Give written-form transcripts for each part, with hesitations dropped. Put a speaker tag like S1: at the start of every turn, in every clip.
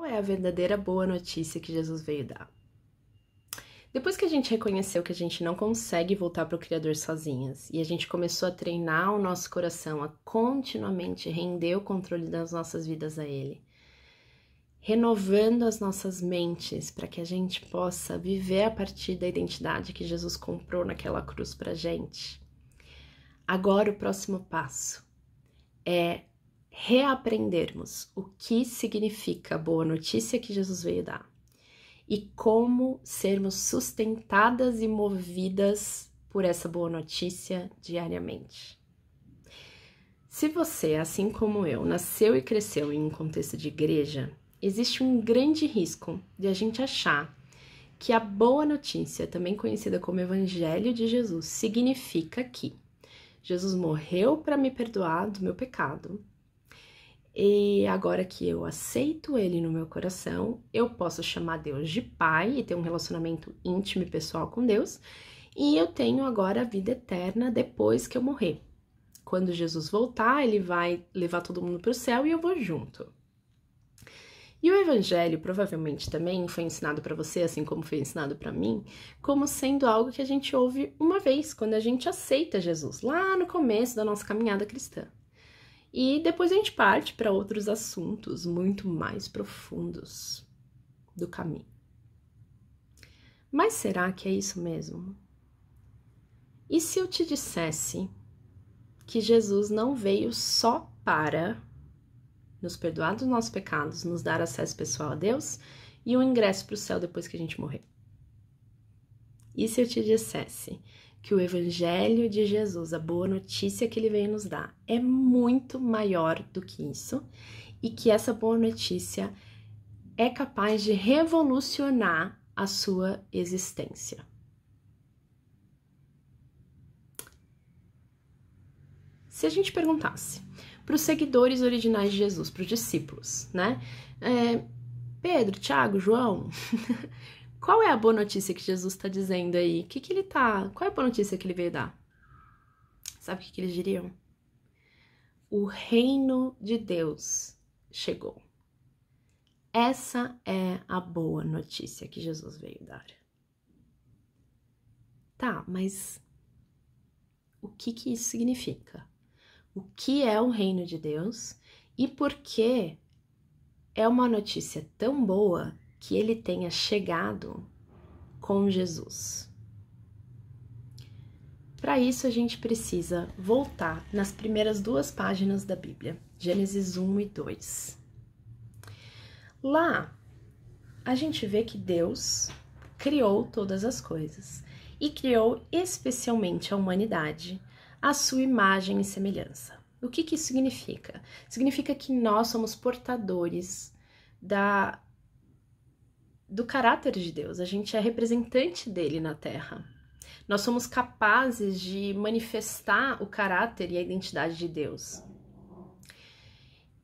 S1: Qual é a verdadeira boa notícia que Jesus veio dar? Depois que a gente reconheceu que a gente não consegue voltar para o Criador sozinhas e a gente começou a treinar o nosso coração a continuamente render o controle das nossas vidas a Ele, renovando as nossas mentes para que a gente possa viver a partir da identidade que Jesus comprou naquela cruz para a gente. Agora o próximo passo é reaprendermos o que significa a boa notícia que Jesus veio dar e como sermos sustentadas e movidas por essa boa notícia diariamente. Se você, assim como eu, nasceu e cresceu em um contexto de igreja, existe um grande risco de a gente achar que a boa notícia, também conhecida como Evangelho de Jesus, significa que Jesus morreu para me perdoar do meu pecado. E agora que eu aceito Ele no meu coração, eu posso chamar Deus de Pai e ter um relacionamento íntimo e pessoal com Deus. E eu tenho agora a vida eterna depois que eu morrer. Quando Jesus voltar, Ele vai levar todo mundo para o céu e eu vou junto. E o Evangelho provavelmente também foi ensinado para você, assim como foi ensinado para mim, como sendo algo que a gente ouve uma vez, quando a gente aceita Jesus, lá no começo da nossa caminhada cristã. E depois a gente parte para outros assuntos muito mais profundos do caminho. Mas será que é isso mesmo? E se eu te dissesse que Jesus não veio só para nos perdoar dos nossos pecados, nos dar acesso pessoal a Deus e um ingresso para o céu depois que a gente morrer? E se eu te dissesse que o Evangelho de Jesus, a boa notícia que Ele veio nos dar, é muito maior do que isso e que essa boa notícia é capaz de revolucionar a sua existência? Se a gente perguntasse para os seguidores originais de Jesus, para os discípulos, né? Pedro, Tiago, João, qual é a boa notícia que Jesus está dizendo aí? Qual é a boa notícia que Ele veio dar? Sabe o que eles diriam? O reino de Deus chegou. Essa é a boa notícia que Jesus veio dar. Tá, mas o que isso significa? O que é o reino de Deus e por que é uma notícia tão boa que ele tenha chegado com Jesus? Para isso, a gente precisa voltar nas primeiras 2 páginas da Bíblia, Gênesis 1 e 2. Lá, a gente vê que Deus criou todas as coisas e criou especialmente a humanidade, à sua imagem e semelhança. O que isso significa? Significa que nós somos portadores do caráter de Deus, a gente é representante dele na Terra. Nós somos capazes de manifestar o caráter e a identidade de Deus.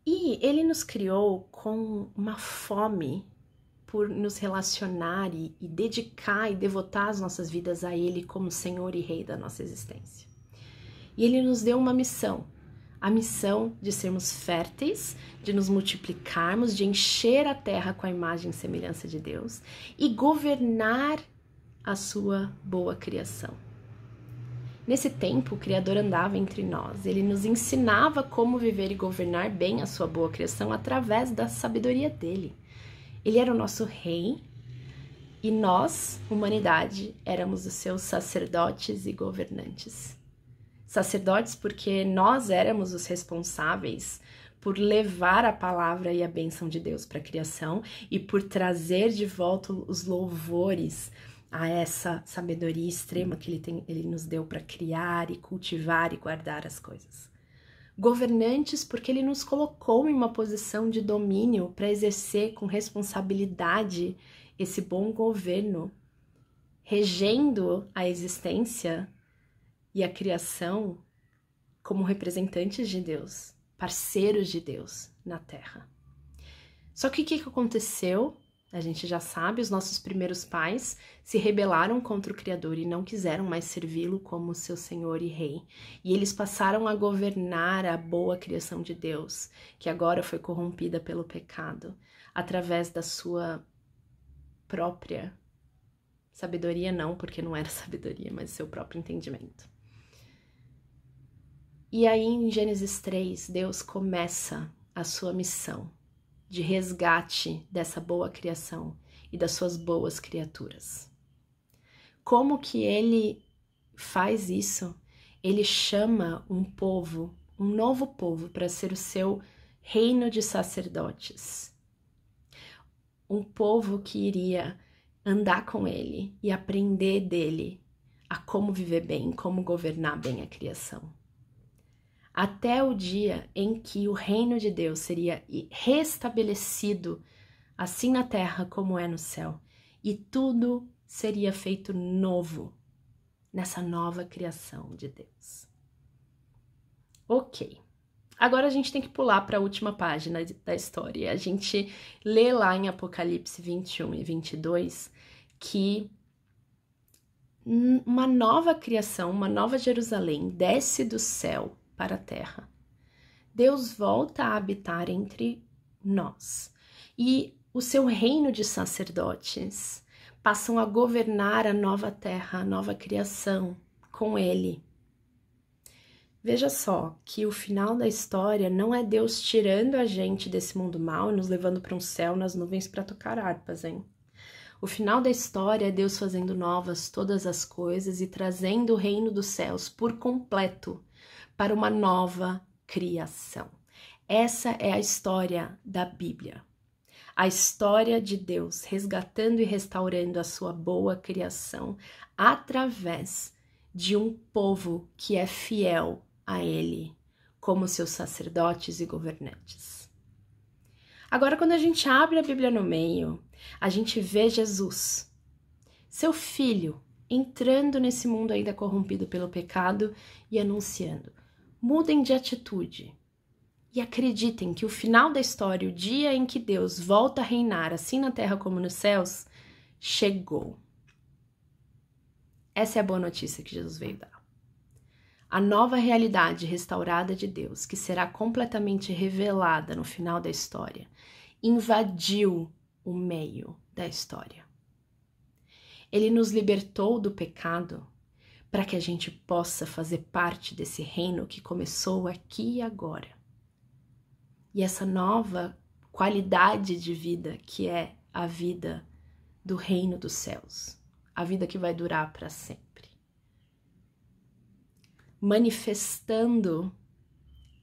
S1: E ele nos criou com uma fome por nos relacionar e dedicar e devotar as nossas vidas a Ele como Senhor e Rei da nossa existência. E Ele nos deu uma missão, a missão de sermos férteis, de nos multiplicarmos, de encher a terra com a imagem e semelhança de Deus e governar a sua boa criação. Nesse tempo, o Criador andava entre nós, ele nos ensinava como viver e governar bem a sua boa criação através da sabedoria dele. Ele era o nosso rei e nós, humanidade, éramos os seus sacerdotes e governantes. Sacerdotes porque nós éramos os responsáveis por levar a palavra e a bênção de Deus para a criação e por trazer de volta os louvores a essa sabedoria extrema que ele nos deu para criar e cultivar e guardar as coisas. Governantes porque ele nos colocou em uma posição de domínio para exercer com responsabilidade esse bom governo, regendo a existência e a criação como representantes de Deus, parceiros de Deus na Terra. Só que o que aconteceu? A gente já sabe, os nossos primeiros pais se rebelaram contra o Criador e não quiseram mais servi-lo como seu Senhor e Rei. E eles passaram a governar a boa criação de Deus, que agora foi corrompida pelo pecado. através da sua própria sabedoria, não, porque não era sabedoria, mas seu próprio entendimento. E aí, em Gênesis 3, Deus começa a sua missão de resgate dessa boa criação e das suas boas criaturas. Como que ele faz isso? Ele chama um povo, um novo povo, para ser o seu reino de sacerdotes. Um povo que iria andar com ele e aprender dele a como viver bem, como governar bem a criação. Até o dia em que o reino de Deus seria restabelecido, assim na terra como é no céu, e tudo seria feito novo nessa nova criação de Deus. Ok, agora a gente tem que pular para a última página da história. A gente lê lá em Apocalipse 21 e 22 que uma nova criação, uma nova Jerusalém desce do céu para a terra. Deus volta a habitar entre nós e o seu reino de sacerdotes passam a governar a nova terra, a nova criação com ele. Veja só que o final da história não é Deus tirando a gente desse mundo mal e nos levando para um céu nas nuvens para tocar harpas, hein? O final da história é Deus fazendo novas todas as coisas e trazendo o reino dos céus por completo para uma nova criação. Essa é a história da Bíblia. A história de Deus resgatando e restaurando a sua boa criação através de um povo que é fiel a Ele, como seus sacerdotes e governantes. Agora, quando a gente abre a Bíblia no meio, a gente vê Jesus, seu filho, entrando nesse mundo ainda corrompido pelo pecado e anunciando: mudem de atitude e acreditem que o final da história, o dia em que Deus volta a reinar, assim na terra como nos céus, chegou. Essa é a boa notícia que Jesus veio dar. A nova realidade restaurada de Deus, que será completamente revelada no final da história, invadiu o meio da história. Ele nos libertou do pecado para que a gente possa fazer parte desse reino que começou aqui e agora. E essa nova qualidade de vida que é a vida do reino dos céus, a vida que vai durar para sempre. Manifestando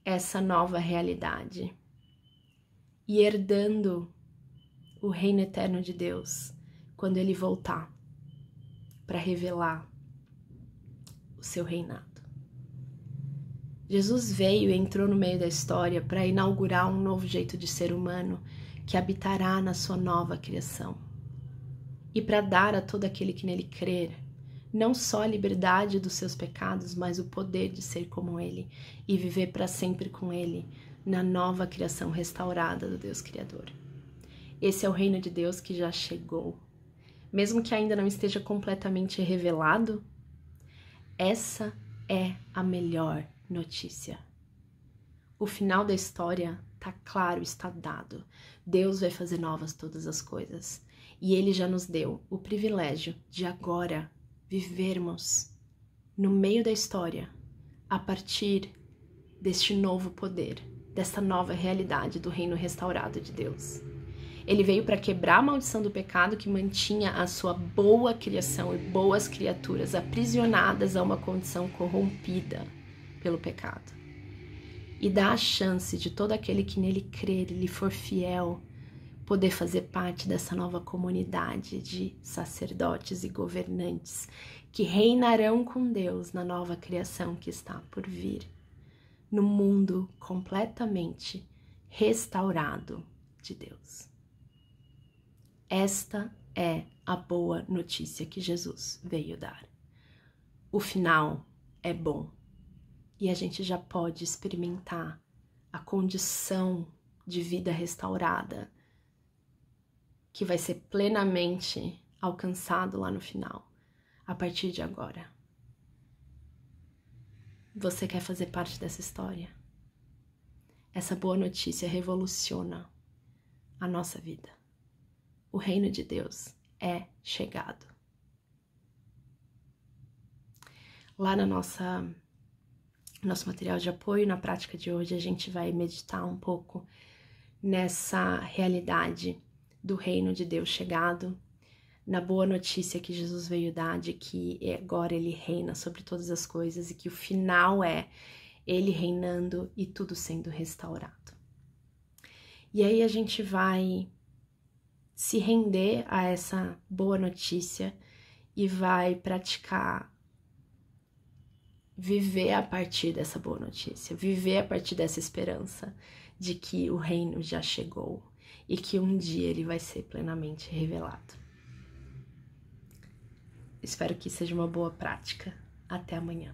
S1: essa nova realidade e herdando o reino eterno de Deus quando ele voltar para revelar o seu reinado. Jesus veio e entrou no meio da história para inaugurar um novo jeito de ser humano que habitará na sua nova criação e para dar a todo aquele que nele crer não só a liberdade dos seus pecados, mas o poder de ser como ele e viver para sempre com ele na nova criação restaurada do Deus Criador. Esse é o reino de Deus que já chegou. Mesmo que ainda não esteja completamente revelado, essa é a melhor notícia. O final da história está claro, está dado. Deus vai fazer novas todas as coisas. E ele já nos deu o privilégio de agora vivermos no meio da história a partir deste novo poder, desta nova realidade do reino restaurado de Deus. Ele veio para quebrar a maldição do pecado que mantinha a sua boa criação e boas criaturas aprisionadas a uma condição corrompida pelo pecado. E dar a chance de todo aquele que nele crer e lhe for fiel poder fazer parte dessa nova comunidade de sacerdotes e governantes que reinarão com Deus na nova criação que está por vir, no mundo completamente restaurado de Deus. Esta é a boa notícia que Jesus veio dar. O final é bom e a gente já pode experimentar a condição de vida restaurada que vai ser plenamente alcançado lá no final, a partir de agora. Você quer fazer parte dessa história? Essa boa notícia revoluciona a nossa vida. O reino de Deus é chegado. Lá no nosso material de apoio, na prática de hoje, a gente vai meditar um pouco nessa realidade do reino de Deus chegado, na boa notícia que Jesus veio dar de que agora Ele reina sobre todas as coisas e que o final é Ele reinando e tudo sendo restaurado. E aí a gente vai se render a essa boa notícia e vai praticar, viver a partir dessa boa notícia, viver a partir dessa esperança de que o reino já chegou e que um dia ele vai ser plenamente revelado. Espero que seja uma boa prática. Até amanhã.